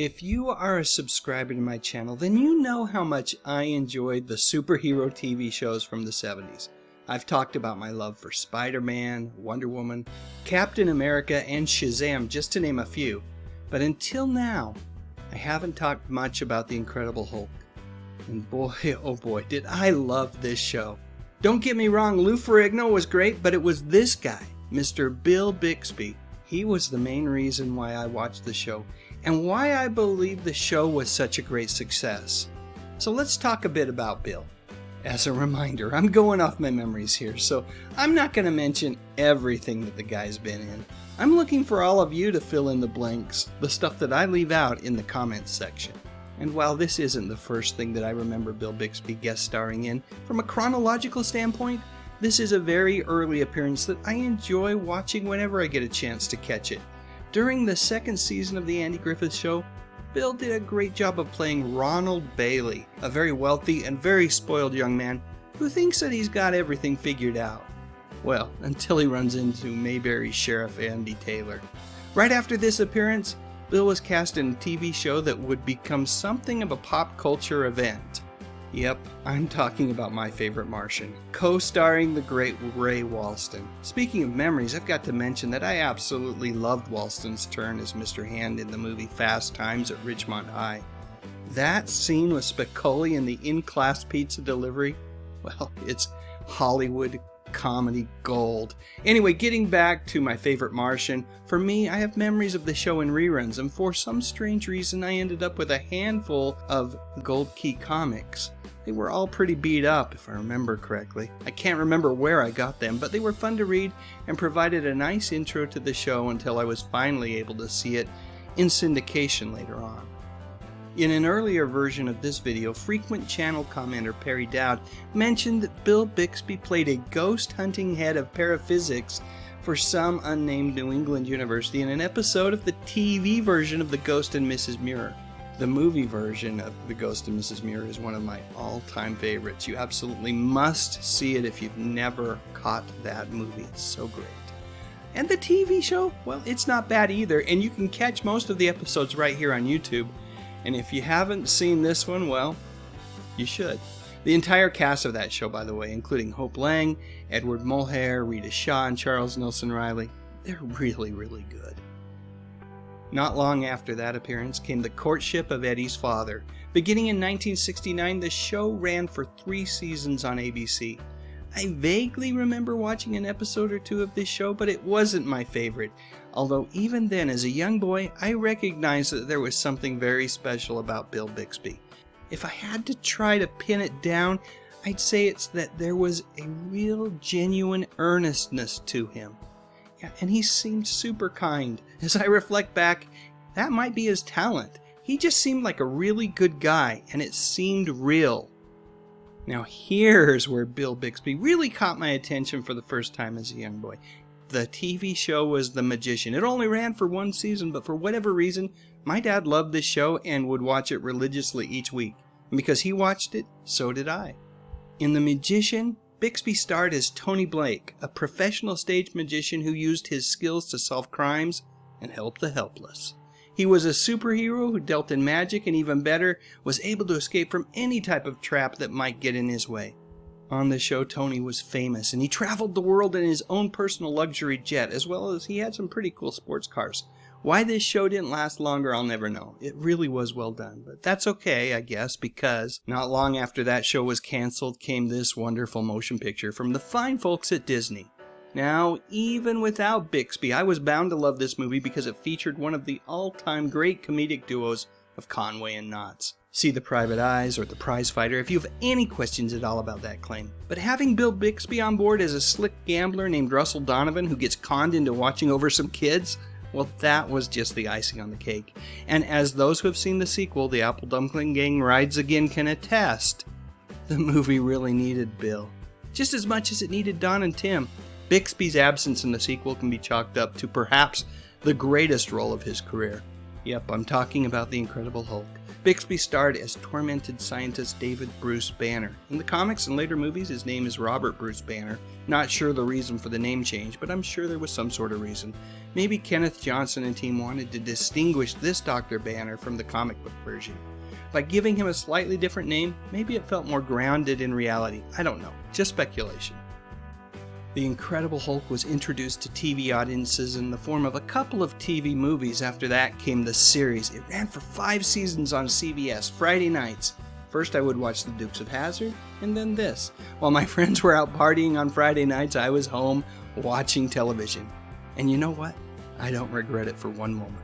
If you are a subscriber to my channel, then you know how much I enjoyed the superhero TV shows from the 70s. I've talked about my love for Spider-Man, Wonder Woman, Captain America, and Shazam, just to name a few. But until now, I haven't talked much about the Incredible Hulk. And boy, oh boy, did I love this show. Don't get me wrong, Lou Ferrigno was great, but it was this guy, Mr. Bill Bixby. He was the main reason why I watched the show, and why I believe the show was such a great success. So let's talk a bit about Bill. As a reminder, I'm going off my memories here, so I'm not going to mention everything that the guy's been in. I'm looking for all of you to fill in the blanks, the stuff that I leave out in the comments section. And while this isn't the first thing that I remember Bill Bixby guest starring in, from a chronological standpoint, this is a very early appearance that I enjoy watching whenever I get a chance to catch it. During the second season of The Andy Griffith Show, Bill did a great job of playing Ronald Bailey, a very wealthy and very spoiled young man who thinks that he's got everything figured out. Well, until he runs into Mayberry Sheriff Andy Taylor. Right after this appearance, Bill was cast in a TV show that would become something of a pop culture event. Yep, I'm talking about My Favorite Martian, co-starring the great Ray Walston. Speaking of memories, I've got to mention that I absolutely loved Walston's turn as Mr. Hand in the movie Fast Times at Ridgemont High. That scene with Spicoli and the in-class pizza delivery, well, it's Hollywood comedy gold. Anyway, getting back to My Favorite Martian, for me, I have memories of the show in reruns, and for some strange reason I ended up with a handful of Gold Key comics. They were all pretty beat up, if I remember correctly. I can't remember where I got them, but they were fun to read and provided a nice intro to the show until I was finally able to see it in syndication later on. In an earlier version of this video, frequent channel commenter Perry Dowd mentioned that Bill Bixby played a ghost hunting head of paraphysics for some unnamed New England university in an episode of the TV version of The Ghost and Mrs. Muir. The movie version of The Ghost and Mrs. Muir is one of my all-time favorites. You absolutely must see it if you've never caught that movie. It's so great. And the TV show, well, it's not bad either, and you can catch most of the episodes right here on YouTube. And if you haven't seen this one, well, you should. The entire cast of that show, by the way, including Hope Lang, Edward Mulhare, Rita Shaw, and Charles Nelson Riley, they're really, really good. Not long after that appearance came The Courtship of Eddie's Father. Beginning in 1969, the show ran for 3 seasons on ABC. I vaguely remember watching an episode or two of this show, but it wasn't my favorite. Although even then, as a young boy, I recognized that there was something very special about Bill Bixby. If I had to try to pin it down, I'd say it's that there was a real genuine earnestness to him. Yeah, and he seemed super kind. As I reflect back, that might be his talent. He just seemed like a really good guy, and it seemed real. Now here's where Bill Bixby really caught my attention for the first time as a young boy. The TV show was The Magician. It only ran for 1 season, but for whatever reason, my dad loved this show and would watch it religiously each week. And because he watched it, so did I. In The Magician, Bixby starred as Tony Blake, a professional stage magician who used his skills to solve crimes and help the helpless. He was a superhero who dealt in magic and, even better, was able to escape from any type of trap that might get in his way. On the show, Tony was famous, and he traveled the world in his own personal luxury jet, as well as he had some pretty cool sports cars. Why this show didn't last longer, I'll never know. It really was well done, but that's okay, I guess, because not long after that show was canceled came this wonderful motion picture from the fine folks at Disney. Now, even without Bixby, I was bound to love this movie because it featured one of the all-time great comedic duos of Conway and Knotts. See The Private Eyes or The Prize Fighter if you have any questions at all about that claim. But having Bill Bixby on board as a slick gambler named Russell Donovan who gets conned into watching over some kids, well, that was just the icing on the cake. And as those who have seen the sequel, The Apple Dumpling Gang Rides Again, can attest, the movie really needed Bill. Just as much as it needed Don and Tim. Bixby's absence in the sequel can be chalked up to perhaps the greatest role of his career. Yep, I'm talking about the Incredible Hulk. Bixby starred as tormented scientist David Bruce Banner. In the comics and later movies, his name is Robert Bruce Banner. Not sure the reason for the name change, but I'm sure there was some sort of reason. Maybe Kenneth Johnson and team wanted to distinguish this Dr. Banner from the comic book version. By giving him a slightly different name, maybe it felt more grounded in reality. I don't know, just speculation. The Incredible Hulk was introduced to TV audiences in the form of a couple of TV movies. After that came the series. It ran for 5 seasons on CBS, Friday nights. First I would watch The Dukes of Hazzard, and then this. While my friends were out partying on Friday nights, I was home watching television. And you know what? I don't regret it for one moment.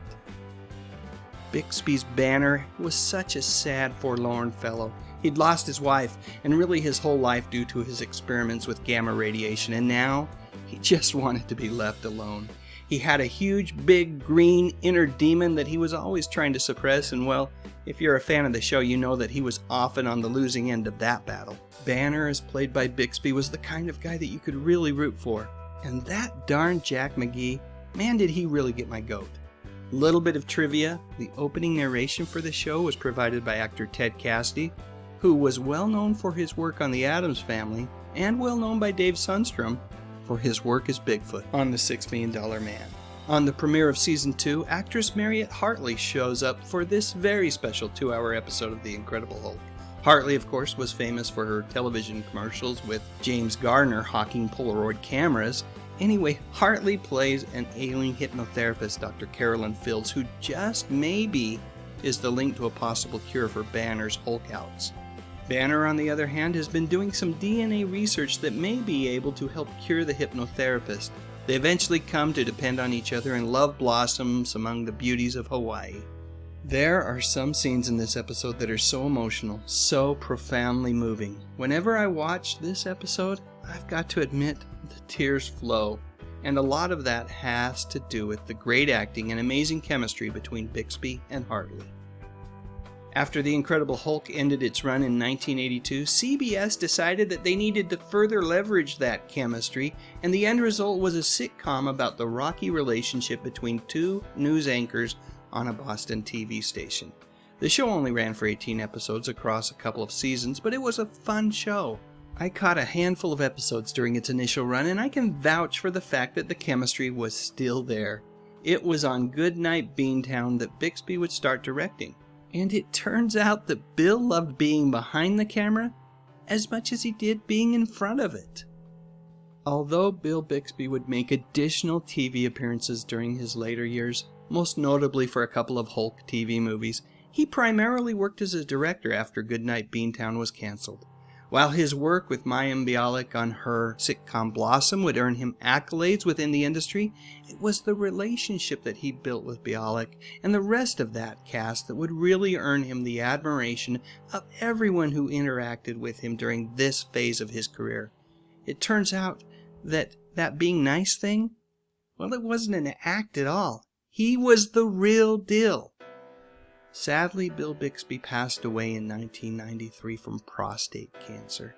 Bixby's Banner was such a sad, forlorn fellow. He'd lost his wife, and really his whole life due to his experiments with gamma radiation, and now he just wanted to be left alone. He had a huge, big, green inner demon that he was always trying to suppress, and well, if you're a fan of the show, you know that he was often on the losing end of that battle. Banner, as played by Bixby, was the kind of guy that you could really root for. And that darn Jack McGee, man, did he really get my goat. Little bit of trivia, the opening narration for the show was provided by actor Ted Cassidy, who was well known for his work on The Addams Family, and well known by Dave Sundstrom for his work as Bigfoot on The $6 Million Man. On the premiere of Season 2, actress Mariette Hartley shows up for this very special 2-hour episode of The Incredible Hulk. Hartley, of course, was famous for her television commercials with James Garner hawking Polaroid cameras. Anyway, Hartley plays an ailing hypnotherapist, Dr. Carolyn Fields, who just maybe is the link to a possible cure for Banner's Hulkouts. Banner, on the other hand, has been doing some DNA research that may be able to help cure the hypnotherapist. They eventually come to depend on each other, and love blossoms among the beauties of Hawaii. There are some scenes in this episode that are so emotional, so profoundly moving. Whenever I watch this episode, I've got to admit, the tears flow. And a lot of that has to do with the great acting and amazing chemistry between Bixby and Hartley. After The Incredible Hulk ended its run in 1982, CBS decided that they needed to further leverage that chemistry, and the end result was a sitcom about the rocky relationship between 2 news anchors on a Boston TV station. The show only ran for 18 episodes across a couple of seasons, but it was a fun show. I caught a handful of episodes during its initial run, and I can vouch for the fact that the chemistry was still there. It was on Goodnight Beantown that Bixby would start directing. And it turns out that Bill loved being behind the camera as much as he did being in front of it. Although Bill Bixby would make additional TV appearances during his later years, most notably for a couple of Hulk TV movies, he primarily worked as a director after Goodnight Beantown was canceled. While his work with Mayim Bialik on her sitcom Blossom would earn him accolades within the industry, it was the relationship that he built with Bialik and the rest of that cast that would really earn him the admiration of everyone who interacted with him during this phase of his career. It turns out that being nice thing, well, it wasn't an act at all. He was the real deal. Sadly, Bill Bixby passed away in 1993 from prostate cancer.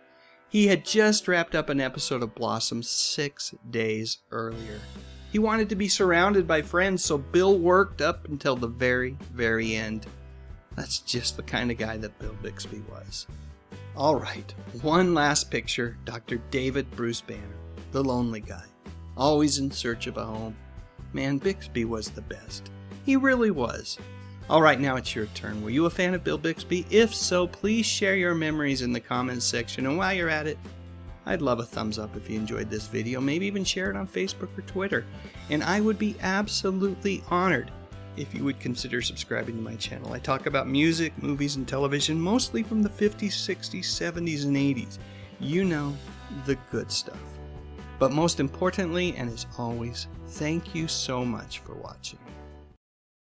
He had just wrapped up an episode of Blossom 6 days earlier. He wanted to be surrounded by friends, so Bill worked up until the very, very end. That's just the kind of guy that Bill Bixby was. Alright, one last picture, Dr. David Bruce Banner, the lonely guy, always in search of a home. Man, Bixby was the best. He really was. Alright, now it's your turn. Were you a fan of Bill Bixby? If so, please share your memories in the comments section. And while you're at it, I'd love a thumbs up if you enjoyed this video. Maybe even share it on Facebook or Twitter. And I would be absolutely honored if you would consider subscribing to my channel. I talk about music, movies, and television, mostly from the 50s, 60s, 70s, and 80s. You know, the good stuff. But most importantly, and as always, thank you so much for watching.